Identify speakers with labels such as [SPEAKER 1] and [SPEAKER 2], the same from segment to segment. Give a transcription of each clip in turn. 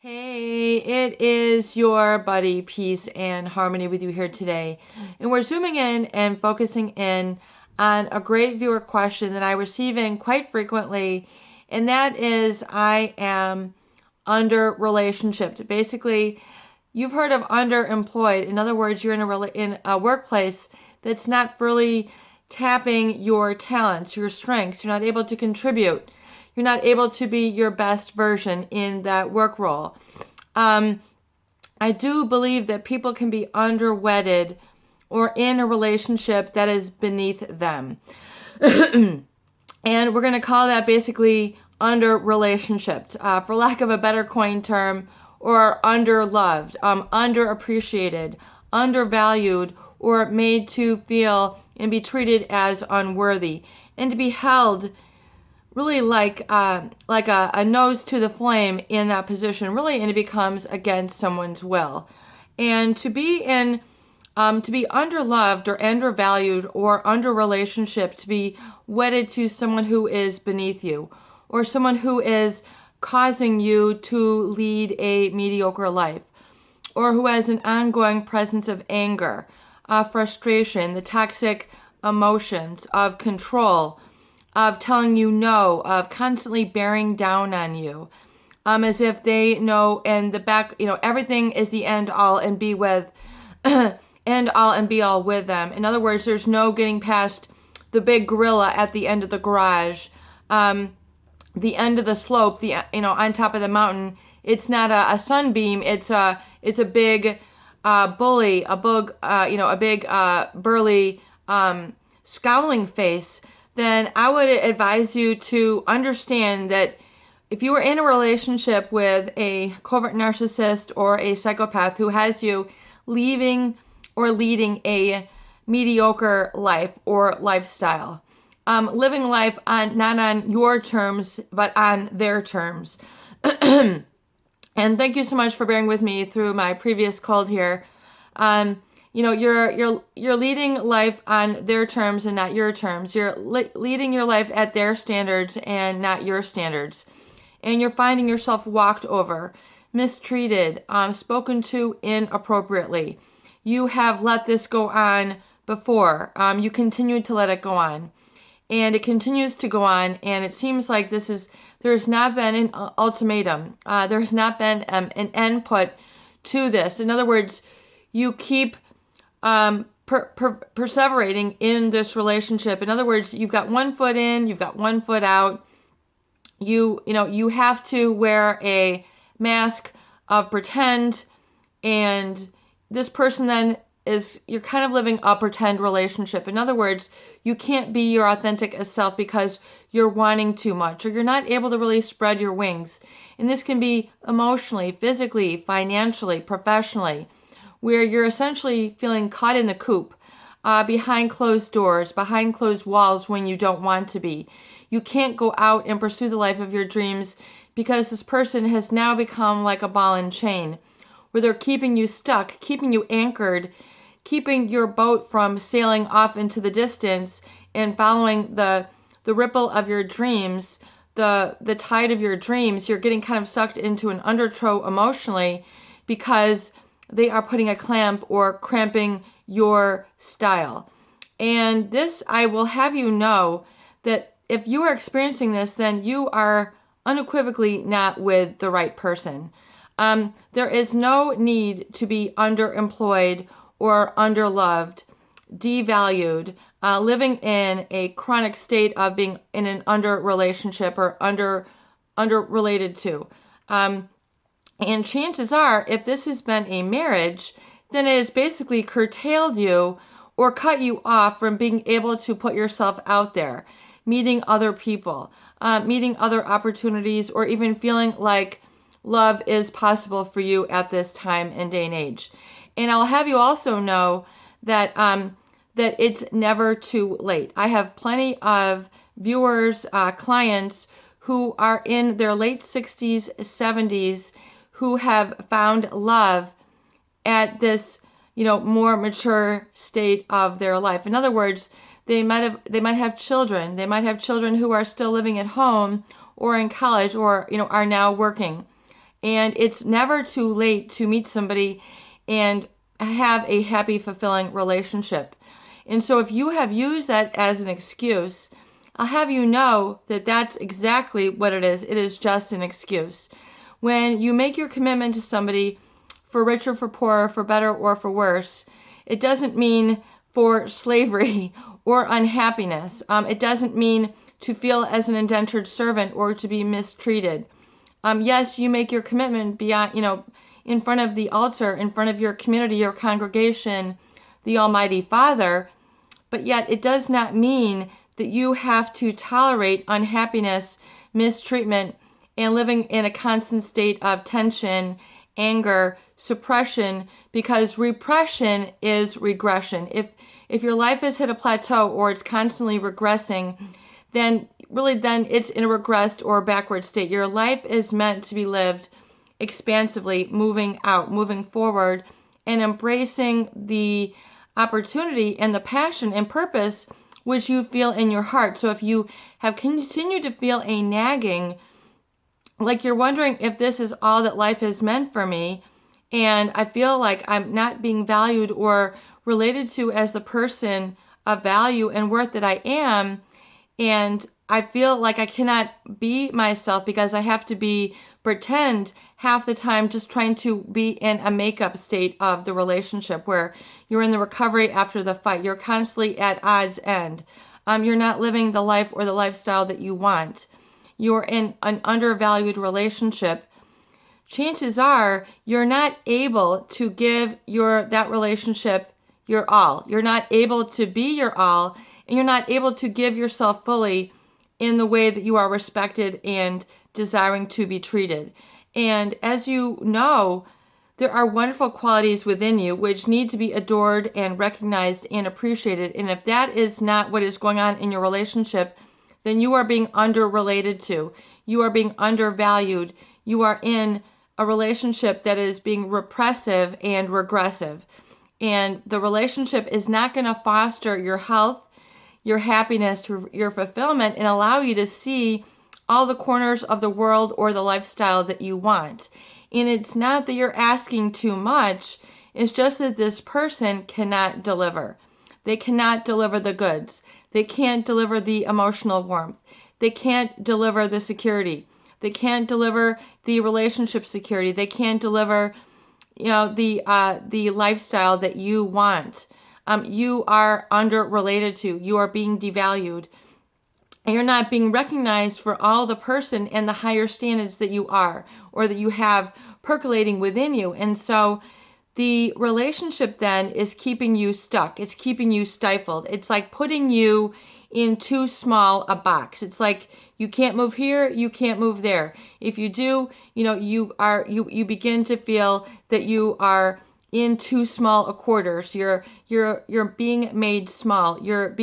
[SPEAKER 1] Hey, it is your buddy Peace and Harmony with you here today. And we're zooming in and focusing in on a great viewer question that I receive in quite frequently, and that is I am under relationship. Basically, you've heard of underemployed. In other words, you're in a workplace that's not fully tapping your talents, your strengths. You're not able to contribute. You're not able to be your best version in that work role. I do believe that people can be underwedded or in a relationship that is beneath them. And we're going to call that basically under relationship, for lack of a better coined term, or underloved, underappreciated, undervalued, or made to feel and be treated as unworthy, and to be held really like a nose to the flame in that position, really, and it becomes against someone's will. And to be underloved or undervalued or under relationship, to be wedded to someone who is beneath you or someone who is causing you to lead a mediocre life, or who has an ongoing presence of anger, frustration, the toxic emotions of control, of telling you no, of constantly bearing down on you, as if they know in the back, everything is the end all and be with, end all and be all with them. In other words, there's no getting past the big gorilla at the end of the garage, the end of the slope, on top of the mountain. It's not a sunbeam. It's a big bully, a big burly scowling face. Then I would advise you to understand that if you are in a relationship with a covert narcissist or a psychopath who has you leaving or leading a mediocre life or lifestyle, living life not on your terms, but on their terms. And thank you so much for bearing with me through my previous cold here. You're leading life on their terms and not your terms. You're leading your life at their standards and not your standards. And you're finding yourself walked over, mistreated, spoken to inappropriately. You have let this go on before. You continue to let it go on. And it continues to go on, and it seems like there's not been an ultimatum. There's not been an end put to this. In other words, you keep perseverating in this relationship. In other words, you've got one foot in, you've got one foot out. You have to wear a mask of pretend, and this person then you're kind of living a pretend relationship. In other words, you can't be your authentic self because you're wanting too much, or you're not able to really spread your wings. And this can be emotionally, physically, financially, professionally, where you're essentially feeling caught in the coop, behind closed doors, behind closed walls when you don't want to be. You can't go out and pursue the life of your dreams because this person has now become like a ball and chain, where they're keeping you stuck, keeping you anchored, keeping your boat from sailing off into the distance and following the ripple of your dreams, the tide of your dreams. You're getting kind of sucked into an undertow emotionally because they are putting a clamp or cramping your style. And this, I will have you know that if you are experiencing this, then you are unequivocally not with the right person. There is no need to be underemployed or underloved, devalued, living in a chronic state of being in an under relationship or under related to. And chances are, if this has been a marriage, then it has basically curtailed you or cut you off from being able to put yourself out there, meeting other people, meeting other opportunities, or even feeling like love is possible for you at this time and day and age. And I'll have you also know that that it's never too late. I have plenty of viewers, clients who are in their late 60s, 70s, who have found love at this, more mature state of their life. In other words, they might have children. They might have children who are still living at home or in college or, are now working. And it's never too late to meet somebody and have a happy, fulfilling relationship. And so if you have used that as an excuse, I'll have you know that that's exactly what it is. It is just an excuse. When you make your commitment to somebody, for richer, for poorer, for better, or for worse, it doesn't mean for slavery or unhappiness. It doesn't mean to feel as an indentured servant or to be mistreated. Yes, you make your commitment beyond, in front of the altar, in front of your community, your congregation, the Almighty Father, but yet it does not mean that you have to tolerate unhappiness, mistreatment, and living in a constant state of tension, anger, suppression, because repression is regression. If your life has hit a plateau or it's constantly regressing, then it's in a regressed or backward state. Your life is meant to be lived expansively, moving out, moving forward, and embracing the opportunity and the passion and purpose which you feel in your heart. So if you have continued to feel a nagging, like you're wondering if this is all that life is meant for me, and I feel like I'm not being valued or related to as the person of value and worth that I am, and I feel like I cannot be myself because I have to pretend half the time, just trying to be in a makeup state of the relationship where you're in the recovery after the fight. You're constantly at odds end. You're not living the life or the lifestyle that you want. You're in an undervalued relationship. Chances are you're not able to give that relationship your all. You're not able to be your all, and you're not able to give yourself fully in the way that you are respected and desiring to be treated. And as you know, there are wonderful qualities within you which need to be adored and recognized and appreciated. And if that is not what is going on in your relationship, then you are being under-related to. You are being undervalued. You are in a relationship that is being repressive and regressive. And the relationship is not going to foster your health, your happiness, your fulfillment, and allow you to see all the corners of the world or the lifestyle that you want. And it's not that you're asking too much. It's just that this person cannot deliver. They cannot deliver the goods. They can't deliver the emotional warmth. They can't deliver the security. They can't deliver the relationship security. They can't deliver, the lifestyle that you want. You are under-related to. You are being devalued. And you're not being recognized for all the person and the higher standards that you are or that you have percolating within you. And so the relationship then is keeping you stuck. It's keeping you stifled. It's like putting you in too small a box. It's like you can't move here, you can't move there. If you do, you begin to feel that you are in too small a quarters. You're being made small. You're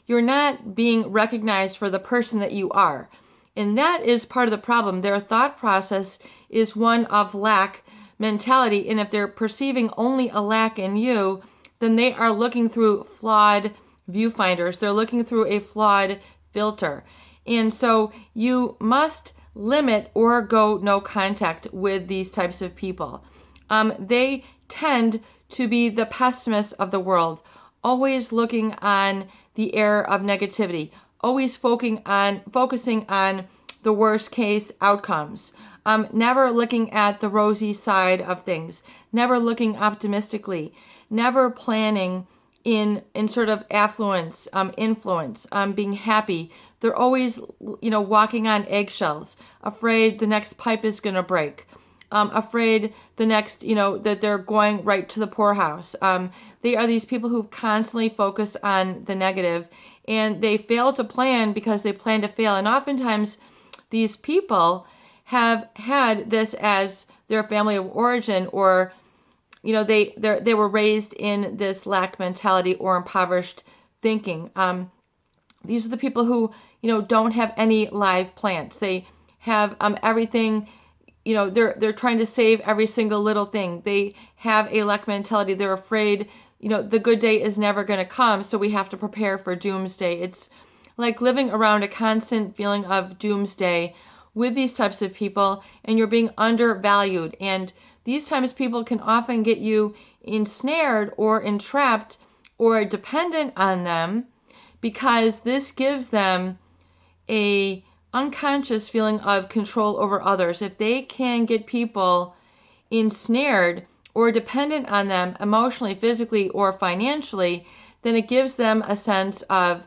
[SPEAKER 1] not being recognized for the person that you are. And that is part of the problem. Their thought process is one of lack mentality. And if they're perceiving only a lack in you, then they are looking through flawed viewfinders. They're looking through a flawed filter. And so you must limit or go no contact with these types of people. They tend to be the pessimists of the world, always looking on the air of negativity, always focusing on the worst case outcomes, never looking at the rosy side of things, never looking optimistically, never planning in sort of affluence, influence, being happy. They're always, walking on eggshells, afraid the next pipe is going to break, afraid the next, that they're going right to the poorhouse. They are these people who constantly focus on the negative, and they fail to plan because they plan to fail. And oftentimes these people have had this as their family of origin, or they were raised in this lack mentality or impoverished thinking. These are the people who don't have any live plants. They have everything. They're trying to save every single little thing. They have a lack mentality. They're afraid the good day is never going to come, so we have to prepare for doomsday. It's like living around a constant feeling of doomsday, with these types of people, and you're being undervalued. And these times people can often get you ensnared or entrapped or dependent on them, because this gives them a unconscious feeling of control over others. If they can get people ensnared or dependent on them emotionally, physically, or financially, then it gives them a sense of,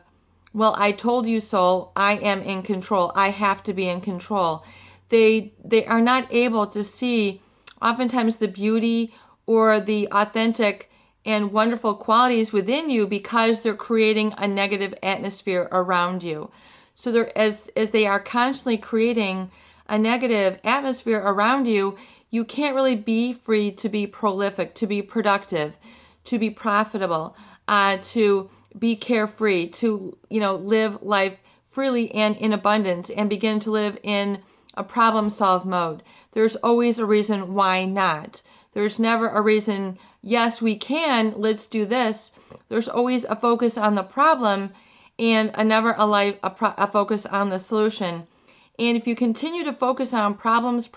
[SPEAKER 1] well, I told you so, I am in control, I have to be in control. They are not able to see oftentimes the beauty or the authentic and wonderful qualities within you, because they're creating a negative atmosphere around you. So they're, as they are constantly creating a negative atmosphere around you, you can't really be free to be prolific, to be productive, to be profitable, to be carefree, to live life freely and in abundance, and begin to live in a problem-solve mode. There's always a reason why not. There's never a reason, yes, we can, let's do this. There's always a focus on the problem and never a focus on the solution. And if you continue to focus on problems,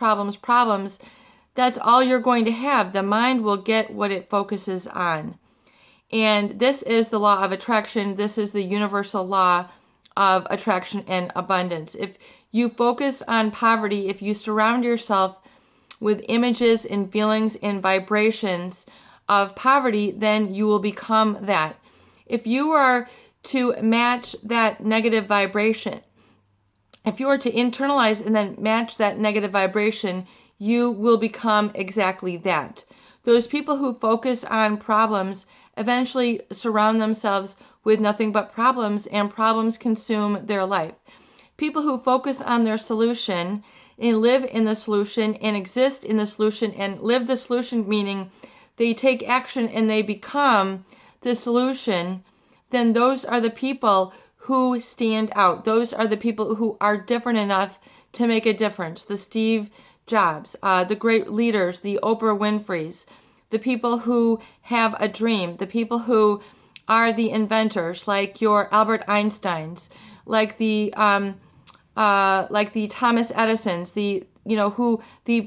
[SPEAKER 1] that's all you're going to have. The mind will get what it focuses on. And this is the law of attraction. This is the universal law of attraction and abundance. If you focus on poverty, if you surround yourself with images and feelings and vibrations of poverty, then you will become that. If you are to match that negative vibration, if you are to internalize and then match that negative vibration, you will become exactly that. Those people who focus on problems eventually surround themselves with nothing but problems, and problems consume their life. People who focus on their solution and live in the solution and exist in the solution and live the solution, meaning they take action and they become the solution, then those are the people who stand out. Those are the people who are different enough to make a difference. The Steve Jobs, the great leaders, the Oprah Winfreys, the people who have a dream, the people who are the inventors, like your Albert Einsteins, like the Thomas Edisons, the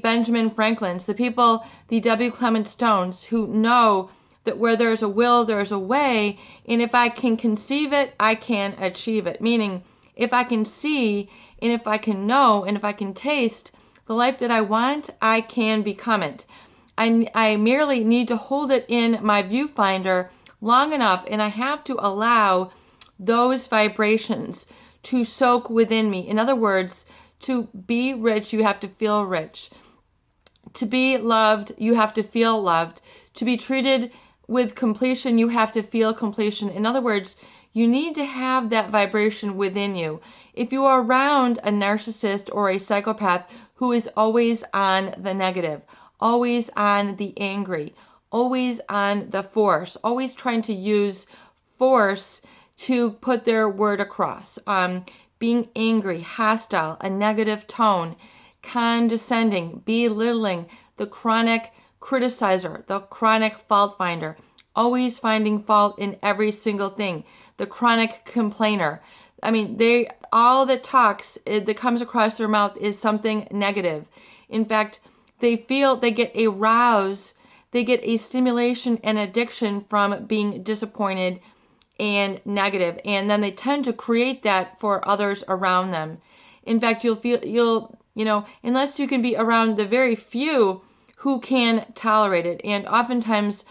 [SPEAKER 1] Benjamin Franklins, the people, the W. Clement Stones, who know that where there's a will, there's a way, and if I can conceive it, I can achieve it. Meaning, if I can see, and if I can know, and if I can taste the life that I want, I can become it. I merely need to hold it in my viewfinder long enough, and I have to allow those vibrations to soak within me. In other words, to be rich, you have to feel rich. To be loved, you have to feel loved. To be treated with completion, you have to feel completion. In other words, you need to have that vibration within you. If you are around a narcissist or a psychopath who is always on the negative, always on the angry, always on the force, always trying to use force to put their word across, being angry, hostile, a negative tone, condescending, belittling, the chronic criticizer, the chronic fault finder, always finding fault in every single thing, the chronic complainer. I mean, all that comes across their mouth is something negative. In fact, they get a rouse, they get a stimulation and addiction from being disappointed and negative, and then they tend to create that for others around them. In fact, unless you can be around the very few who can tolerate it, and oftentimes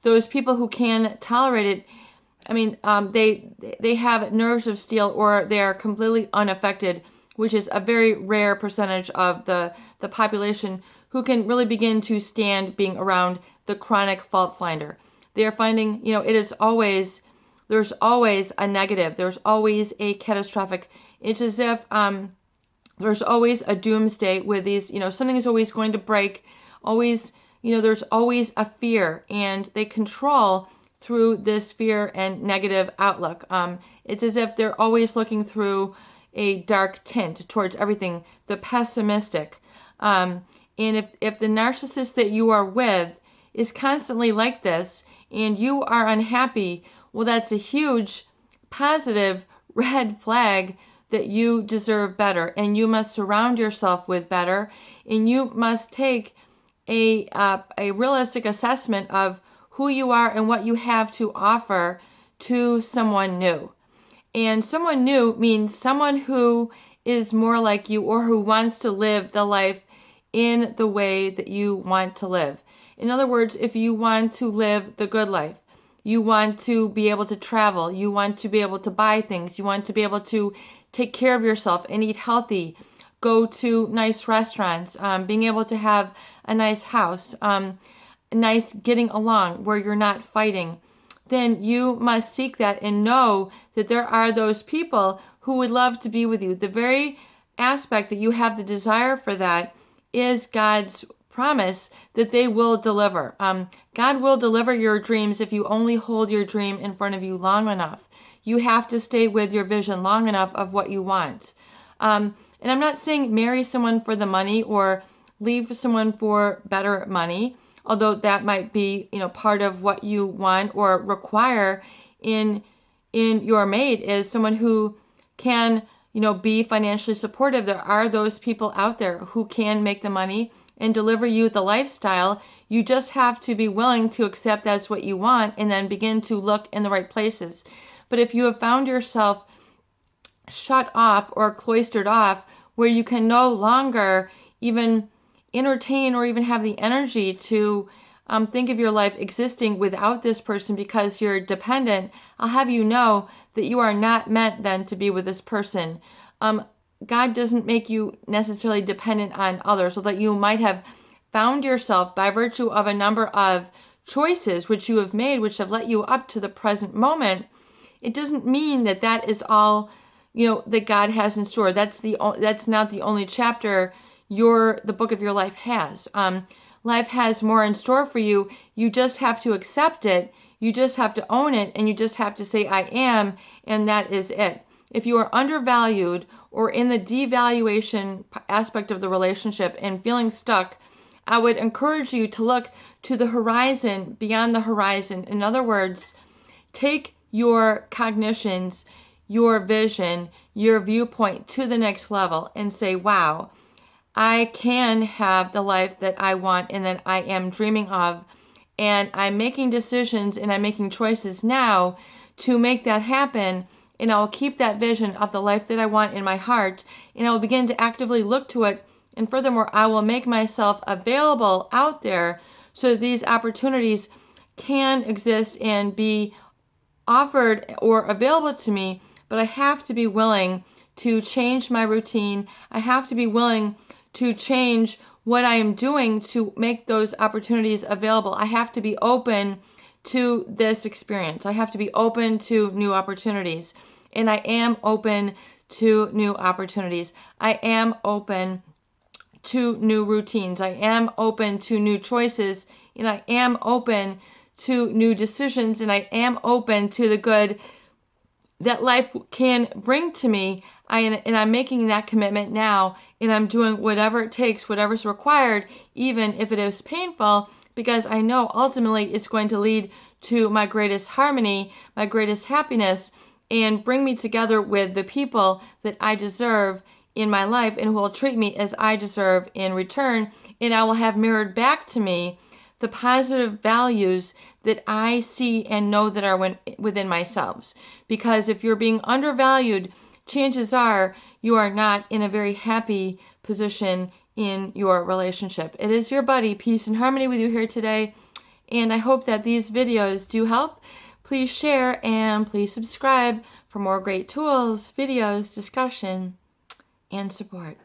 [SPEAKER 1] those people who can tolerate it, they have nerves of steel, or they are completely unaffected, which is a very rare percentage of the population who can really begin to stand being around the chronic fault finder. They are finding, there's always a negative. There's always a catastrophic. It's as if there's always a doomsday with these, something is always going to break. Always, there's always a fear, and they control through this fear and negative outlook. It's as if they're always looking through a dark tint towards everything, the pessimistic. And if the narcissist that you are with is constantly like this, and you are unhappy, well, that's a huge positive red flag that you deserve better, and you must surround yourself with better, and you must take a realistic assessment of who you are and what you have to offer to someone new. And someone new means someone who is more like you, or who wants to live the life in the way that you want to live. In other words, if you want to live the good life, you want to be able to travel, you want to be able to buy things, you want to be able to take care of yourself and eat healthy, go to nice restaurants, being able to have a nice house, nice getting along where you're not fighting, then you must seek that and know that there are those people who would love to be with you. The very aspect that you have the desire for that is God's promise that they will deliver. God will deliver your dreams if you only hold your dream in front of you long enough. You have to stay with your vision long enough of what you want. And I'm not saying marry someone for the money or leave someone for better money, although that might be, part of what you want or require in your mate is someone who can, be financially supportive. There are those people out there who can make the money and deliver you the lifestyle. You just have to be willing to accept that's what you want and then begin to look in the right places. But if you have found yourself shut off or cloistered off where you can no longer even entertain or even have the energy to think of your life existing without this person because you're dependent, I'll have you know that you are not meant then to be with this person. God doesn't make you necessarily dependent on others, so that you might have found yourself by virtue of a number of choices which you have made, which have led you up to the present moment. It doesn't mean that that is all, that God has in store. That's not the only chapter the book of your life has. Life has more in store for you. You just have to accept it. You just have to own it, and you just have to say, I am, and that is it. If you are undervalued or in the devaluation aspect of the relationship and feeling stuck, I would encourage you to look to the horizon, beyond the horizon. In other words, take your cognitions, your vision, your viewpoint to the next level and say, wow, I can have the life that I want and that I am dreaming of. And I'm making decisions and I'm making choices now to make that happen. And I'll keep that vision of the life that I want in my heart. And I will begin to actively look to it. And furthermore, I will make myself available out there so that these opportunities can exist and be offered or available to me. But I have to be willing to change my routine. I have to be willing to change what I am doing to make those opportunities available. I have to be open to this experience. I have to be open to new opportunities. And I am open to new opportunities. I am open to new routines. I am open to new choices. And I am open to new decisions. And I am open to the good that life can bring to me. And I'm making that commitment now, and I'm doing whatever it takes, whatever's required, even if it is painful, because I know ultimately it's going to lead to my greatest harmony, my greatest happiness, and bring me together with the people that I deserve in my life and who will treat me as I deserve in return. And I will have mirrored back to me the positive values that I see and know that are within myself. Because if you're being undervalued, chances are you are not in a very happy position in your relationship. It is your buddy, Peace and Harmony, with you here today. And I hope that these videos do help. Please share and please subscribe for more great tools, videos, discussion, and support.